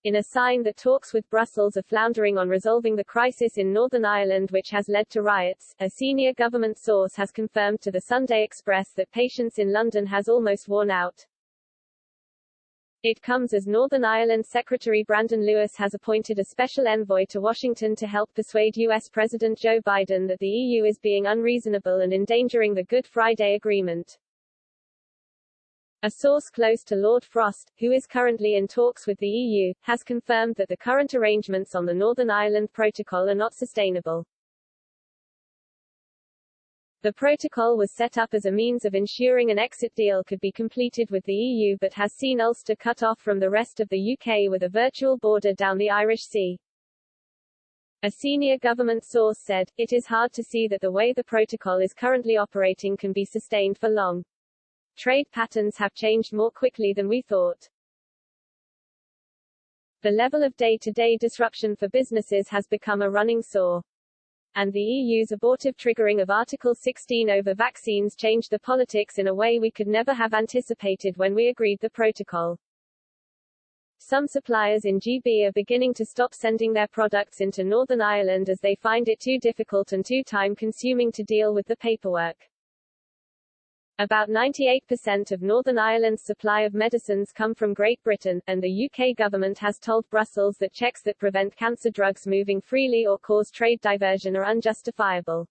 in a sign that talks with Brussels are floundering on resolving the crisis in Northern Ireland, which has led to riots. A senior government source has confirmed to the Sunday Express that patience in London has almost worn out. It comes as Northern Ireland Secretary Brandon Lewis has appointed a special envoy to Washington to help persuade U.S. President Joe Biden that the EU is being unreasonable and endangering the Good Friday Agreement. A source close to Lord Frost, who is currently in talks with the EU, has confirmed that the current arrangements on the Northern Ireland Protocol are not sustainable. The protocol was set up as a means of ensuring an exit deal could be completed with the EU but has seen Ulster cut off from the rest of the UK with a virtual border down the Irish Sea. A senior government source said, "It is hard to see that the way the protocol is currently operating can be sustained for long. Trade patterns have changed more quickly than we thought. The level of day-to-day disruption for businesses has become a running sore. And the EU's abortive triggering of Article 16 over vaccines changed the politics in a way we could never have anticipated when we agreed the protocol. Some suppliers in GB are beginning to stop sending their products into Northern Ireland as they find it too difficult and too time-consuming to deal with the paperwork. About 98% of Northern Ireland's supply of medicines come from Great Britain, and the UK government has told Brussels that checks that prevent cancer drugs moving freely or cause trade diversion are unjustifiable.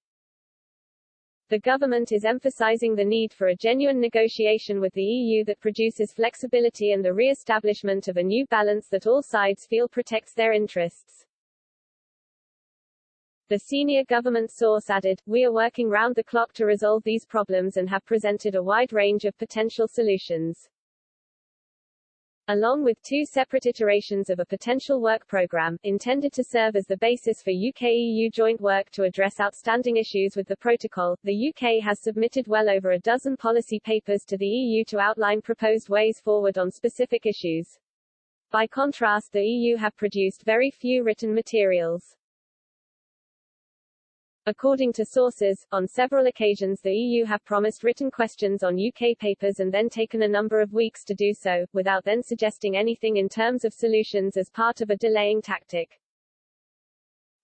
The government is emphasising the need for a genuine negotiation with the EU that produces flexibility and the re-establishment of a new balance that all sides feel protects their interests. The senior government source added, "We are working round the clock to resolve these problems and have presented a wide range of potential solutions." Along with two separate iterations of a potential work program, intended to serve as the basis for UK-EU joint work to address outstanding issues with the protocol, the UK has submitted well over a dozen policy papers to the EU to outline proposed ways forward on specific issues. By contrast, the EU have produced very few written materials. According to sources, on several occasions the EU have promised written questions on UK papers and then taken a number of weeks to do so, without then suggesting anything in terms of solutions as part of a delaying tactic.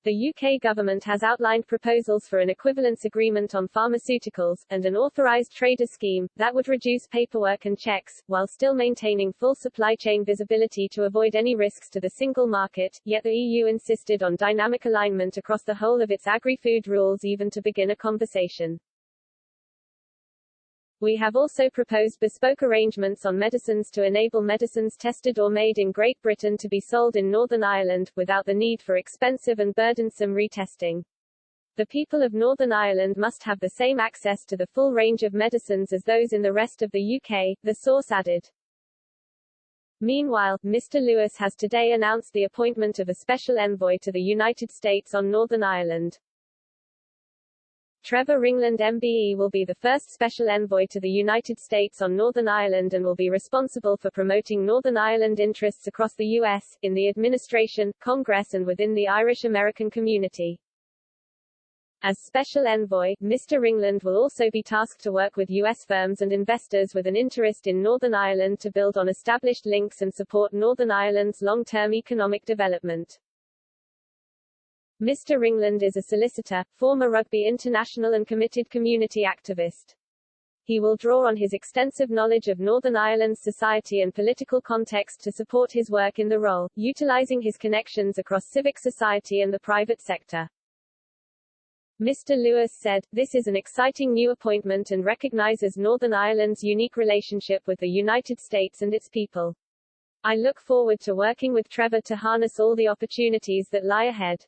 The UK government has outlined proposals for an equivalence agreement on pharmaceuticals, and an authorised trader scheme, that would reduce paperwork and checks, while still maintaining full supply chain visibility to avoid any risks to the single market, yet the EU insisted on dynamic alignment across the whole of its agri-food rules even to begin a conversation. We have also proposed bespoke arrangements on medicines to enable medicines tested or made in Great Britain to be sold in Northern Ireland, without the need for expensive and burdensome retesting. The people of Northern Ireland must have the same access to the full range of medicines as those in the rest of the UK, the source added. Meanwhile, Mr. Lewis has today announced the appointment of a special envoy to the United States on Northern Ireland. Trevor Ringland MBE will be the first special envoy to the United States on Northern Ireland and will be responsible for promoting Northern Ireland interests across the US, in the administration, Congress and within the Irish American community. As special envoy, Mr. Ringland will also be tasked to work with US firms and investors with an interest in Northern Ireland to build on established links and support Northern Ireland's long-term economic development. Mr. Ringland is a solicitor, former rugby international and committed community activist. He will draw on his extensive knowledge of Northern Ireland's society and political context to support his work in the role, utilising his connections across civic society and the private sector. Mr. Lewis said, "This is an exciting new appointment and recognises Northern Ireland's unique relationship with the United States and its people. I look forward to working with Trevor to harness all the opportunities that lie ahead."